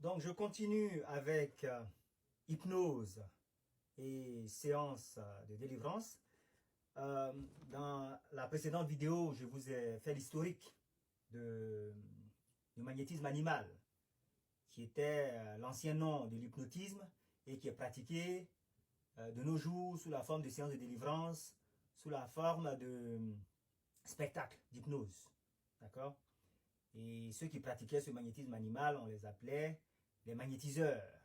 Donc, je continue avec hypnose et séance de délivrance. Dans la précédente vidéo, je vous ai fait l'historique du magnétisme animal, qui était l'ancien nom de l'hypnotisme et qui est pratiqué de nos jours sous la forme de séances de délivrance, sous la forme de spectacles d'hypnose. D'accord? Et ceux qui pratiquaient ce magnétisme animal, on les appelait les magnétiseurs.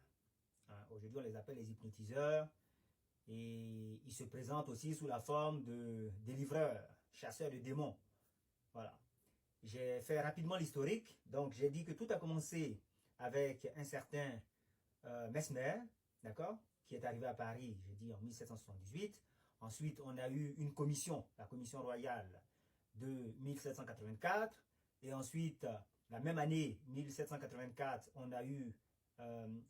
Hein, aujourd'hui, on les appelle les hypnotiseurs. Et ils se présentent aussi sous la forme de délivreurs, chasseurs de démons. Voilà. J'ai fait rapidement l'historique. Donc, j'ai dit que tout a commencé avec un certain Mesmer, d'accord, qui est arrivé à Paris, j'ai dit en 1778. Ensuite, on a eu une commission, la commission royale de 1784. Et ensuite, la même année, 1784, on a eu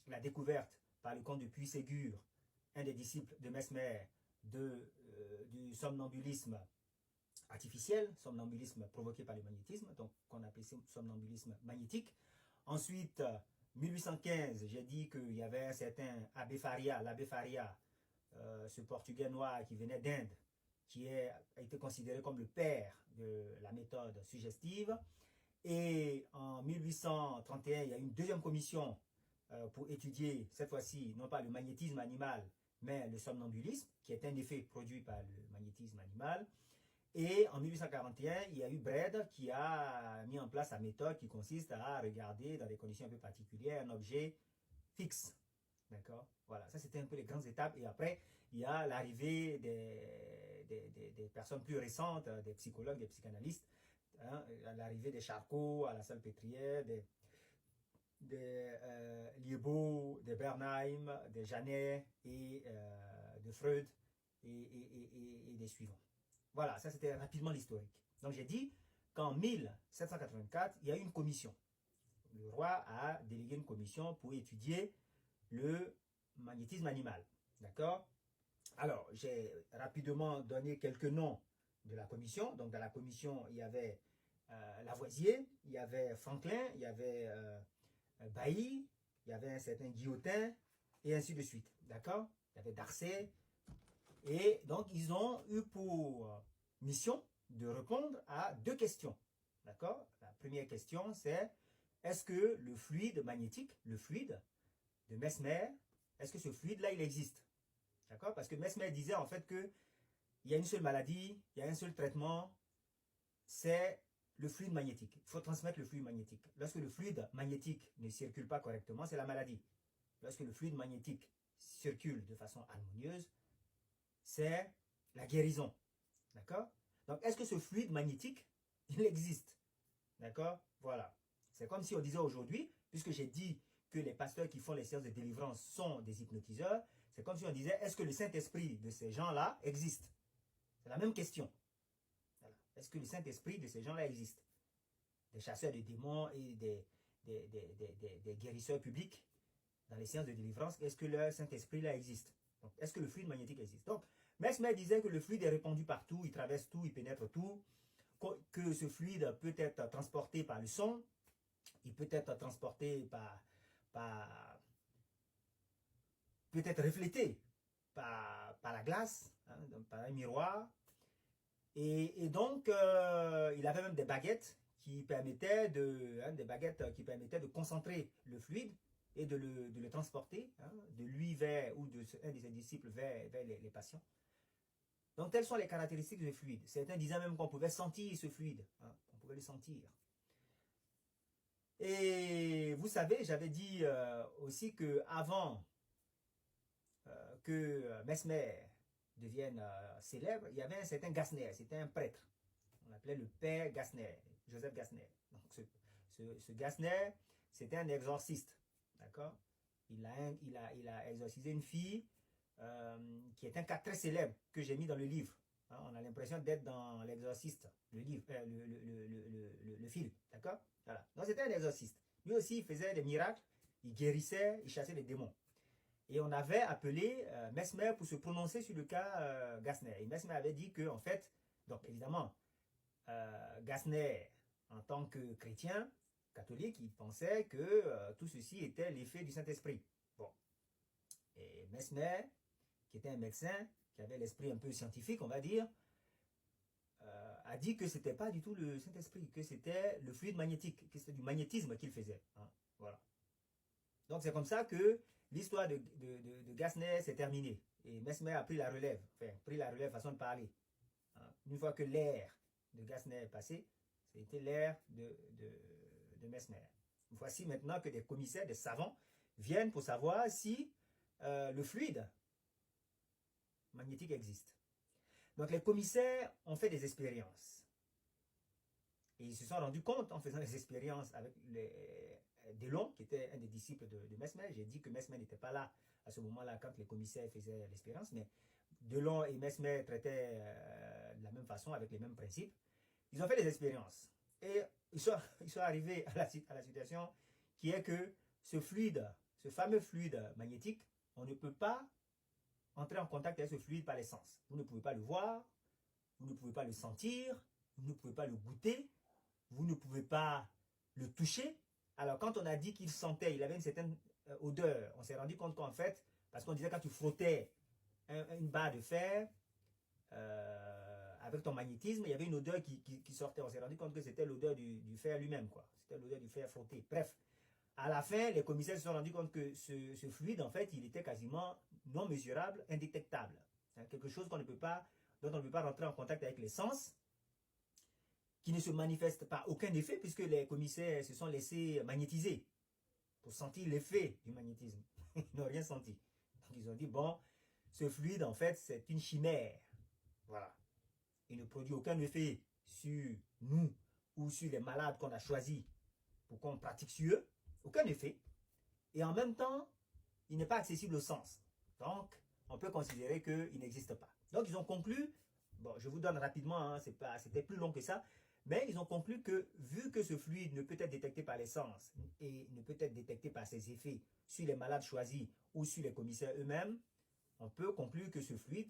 la découverte par le comte de Puységur, un des disciples de Mesmer, du somnambulisme artificiel, somnambulisme provoqué par le magnétisme, donc qu'on appelait somnambulisme magnétique. Ensuite, 1815, j'ai dit qu'il y avait un certain Abbé Faria, l'abbé Faria, ce portugais noir qui venait d'Inde, qui a été considéré comme le père de la méthode suggestive. Et en 1831, il y a eu une deuxième commission pour étudier, cette fois-ci, non pas le magnétisme animal, mais le somnambulisme, qui est un effet produit par le magnétisme animal. Et en 1841, il y a eu Brede qui a mis en place sa méthode qui consiste à regarder dans des conditions un peu particulières un objet fixe. D'accord? Voilà, ça c'était un peu les grandes étapes. Et après, il y a l'arrivée des personnes plus récentes, des psychologues, des psychanalystes, hein, l'arrivée des Charcot à la Salpêtrière, des Liébaud, des Bernheim, des Janet et de Freud et des suivants. Voilà, ça c'était rapidement l'historique. Donc j'ai dit qu'en 1784, il y a eu une commission. Le roi a délégué une commission pour étudier le magnétisme animal. D'accord? Alors, j'ai rapidement donné quelques noms de la commission. Donc dans la commission, il y avait Lavoisier, il y avait Franklin, il y avait Bailly, il y avait un certain Guillotin, et ainsi de suite. D'accord? Il y avait Darcet. Et donc, ils ont eu pour mission de répondre à deux questions. D'accord? La première question, c'est est-ce que le fluide magnétique, le fluide de Mesmer, est-ce que ce fluide-là, il existe? D'accord? Parce que Mesmer disait en fait qu'il y a une seule maladie, il y a un seul traitement, c'est le fluide magnétique. Il faut transmettre le fluide magnétique. Lorsque le fluide magnétique ne circule pas correctement, c'est la maladie. Lorsque le fluide magnétique circule de façon harmonieuse, c'est la guérison. D'accord? Donc, est-ce que ce fluide magnétique, il existe? D'accord? Voilà. C'est comme si on disait aujourd'hui, puisque j'ai dit que les pasteurs qui font les séances de délivrance sont des hypnotiseurs, c'est comme si on disait, est-ce que le Saint-Esprit de ces gens-là existe? C'est la même question. Voilà. Est-ce que le Saint-Esprit de ces gens-là existe? Des chasseurs de démons et des guérisseurs publics dans les séances de délivrance, est-ce que le Saint-Esprit-là existe? Donc, est-ce que le fluide magnétique existe? Donc, Mesmer disait que le fluide est répandu partout, il traverse tout, il pénètre tout, que ce fluide peut être transporté par le son, il peut être transporté peut être reflété par la glace, hein, par un miroir. Et donc, il avait même des baguettes qui permettaient de concentrer le fluide et de le transporter, hein, de lui vers, ou de un de ses disciples vers les patients. Donc, telles sont les caractéristiques du fluide. Certains disaient même qu'on pouvait sentir ce fluide, hein, on pouvait le sentir. Et vous savez, j'avais dit aussi que avant que Mesmer devienne célèbre, il y avait un certain Gassner, c'était un prêtre. On l'appelait le père Gassner, Joseph Gassner. Donc ce Gassner, c'était un exorciste, d'accord? Il a exorcisé une fille qui est un cas très célèbre que j'ai mis dans le livre. Hein, on a l'impression d'être dans l'exorciste, le livre, le film, d'accord? Voilà. Donc c'était un exorciste. Lui aussi, il faisait des miracles, il guérissait, il chassait les démons. Et on avait appelé Mesmer pour se prononcer sur le cas Gassner. Et Mesmer avait dit que, en fait, donc évidemment, Gassner, en tant que chrétien, catholiques, ils pensaient que tout ceci était l'effet du Saint-Esprit. Bon. Et Mesmer, qui était un médecin, qui avait l'esprit un peu scientifique, on va dire, a dit que c'était pas du tout le Saint-Esprit, que c'était le fluide magnétique, que c'était du magnétisme qu'il faisait. Hein. Voilà. Donc c'est comme ça que l'histoire de Gasner s'est terminée. Et Mesmer a pris la relève, enfin, pris la relève façon de parler. Hein. Une fois que l'ère de Gasner est passée, c'était l'ère de Mesmer. Voici maintenant que des commissaires, des savants, viennent pour savoir si le fluide magnétique existe. Donc les commissaires ont fait des expériences. Et ils se sont rendus compte en faisant des expériences avec Delon, qui était un des disciples de Mesmer. J'ai dit que Mesmer n'était pas là à ce moment-là quand les commissaires faisaient l'expérience, mais Delon et Mesmer traitaient de la même façon, avec les mêmes principes. Ils ont fait des expériences. Et ils sont arrivés à la situation qui est que ce fluide, ce fameux fluide magnétique, on ne peut pas entrer en contact avec ce fluide par les sens. Vous ne pouvez pas le voir, vous ne pouvez pas le sentir, vous ne pouvez pas le goûter, vous ne pouvez pas le toucher. Alors quand on a dit qu'il sentait, il avait une certaine odeur, on s'est rendu compte qu'en fait, parce qu'on disait quand tu frottais une barre de fer, avec ton magnétisme, il y avait une odeur qui sortait. On s'est rendu compte que c'était l'odeur du fer lui-même, quoi. C'était l'odeur du fer frotté. Bref, à la fin, les commissaires se sont rendus compte que ce fluide, en fait, il était quasiment non mesurable, indétectable. Hein, quelque chose qu'on ne peut pas, dont on ne peut pas rentrer en contact avec les sens, qui ne se manifeste par aucun effet, puisque les commissaires se sont laissés magnétiser pour sentir l'effet du magnétisme. Ils n'ont rien senti. Donc ils ont dit, bon, ce fluide, en fait, c'est une chimère. Voilà. Il ne produit aucun effet sur nous ou sur les malades qu'on a choisis pour qu'on pratique sur eux. Aucun effet. Et en même temps, il n'est pas accessible au sens. Donc, on peut considérer qu'il n'existe pas. Donc, ils ont conclu, bon, je vous donne rapidement, hein, c'était plus long que ça, mais ils ont conclu que, vu que ce fluide ne peut être détecté par les sens et ne peut être détecté par ses effets sur les malades choisis ou sur les commissaires eux-mêmes, on peut conclure que ce fluide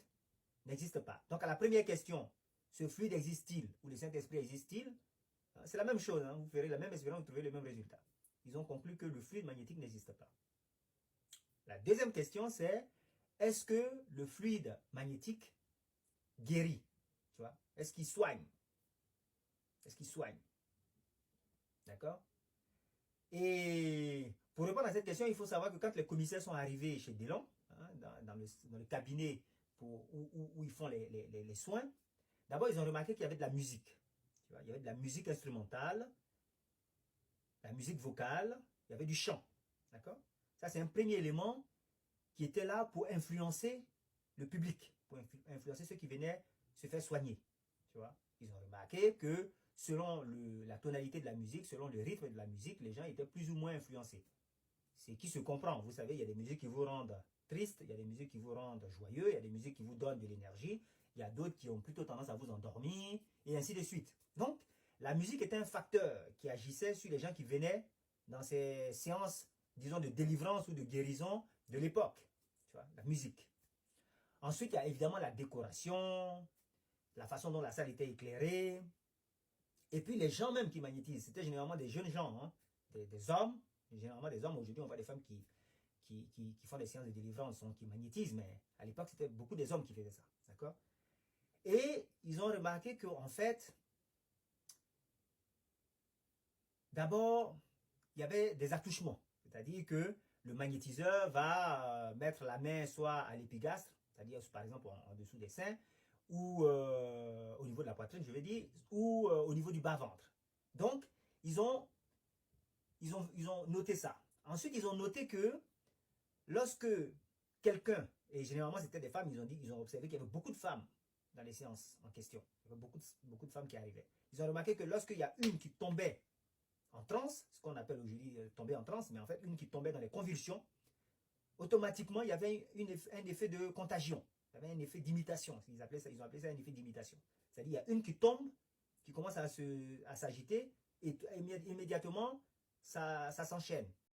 n'existe pas. Donc, à la première question, ce fluide existe-t-il ou le Saint-Esprit existe-t-il? C'est la même chose, hein, vous ferez la même expérience, vous trouverez le même résultat. Ils ont conclu que le fluide magnétique n'existe pas. La deuxième question, c'est est-ce que le fluide magnétique guérit? Tu vois? Est-ce qu'il soigne? Est-ce qu'il soigne? D'accord? Et pour répondre à cette question, il faut savoir que quand les commissaires sont arrivés chez Delon, hein, dans le cabinet où ils font les soins, d'abord ils ont remarqué qu'il y avait de la musique. Tu vois? Il y avait de la musique instrumentale, la musique vocale, il y avait du chant. D'accord? Ça, c'est un premier élément qui était là pour influencer le public, pour influencer ceux qui venaient se faire soigner. Tu vois? Ils ont remarqué que selon la tonalité de la musique, selon le rythme de la musique, les gens étaient plus ou moins influencés. C'est qui se comprend. Vous savez, il y a des musiques qui vous rendent triste, il y a des musiques qui vous rendent joyeux, il y a des musiques qui vous donnent de l'énergie, il y a d'autres qui ont plutôt tendance à vous endormir, et ainsi de suite. Donc, la musique était un facteur qui agissait sur les gens qui venaient dans ces séances, disons, de délivrance ou de guérison de l'époque. Tu vois, la musique. Ensuite, il y a évidemment la décoration, la façon dont la salle était éclairée, et puis les gens même qui magnétisent. C'était généralement des jeunes gens, hein, des hommes, généralement des hommes. Aujourd'hui, on voit des femmes qui font des séances de délivrance, hein, qui magnétisent, mais à l'époque, c'était beaucoup des hommes qui faisaient ça. D'accord? Et ils ont remarqué qu'en fait, d'abord, il y avait des attouchements. C'est-à-dire que le magnétiseur va mettre la main soit à l'épigastre, c'est-à-dire par exemple en dessous des seins, ou au niveau de la poitrine, je vais dire, ou au niveau du bas-ventre. Donc, ils ont noté ça. Ensuite, ils ont noté que lorsque quelqu'un, et généralement c'était des femmes, ils ont observé qu'il y avait beaucoup de femmes dans les séances en question. Il y avait beaucoup de femmes qui arrivaient. Ils ont remarqué que lorsqu'il y a une qui tombait en transe, ce qu'on appelle aujourd'hui tomber en transe, mais en fait une qui tombait dans les convulsions, automatiquement il y avait un effet de contagion, il y avait un effet d'imitation. Ils ont appelé ça un effet d'imitation. C'est-à-dire il y a une qui tombe, qui commence à s'agiter, et immédiatement ça s'enchaîne.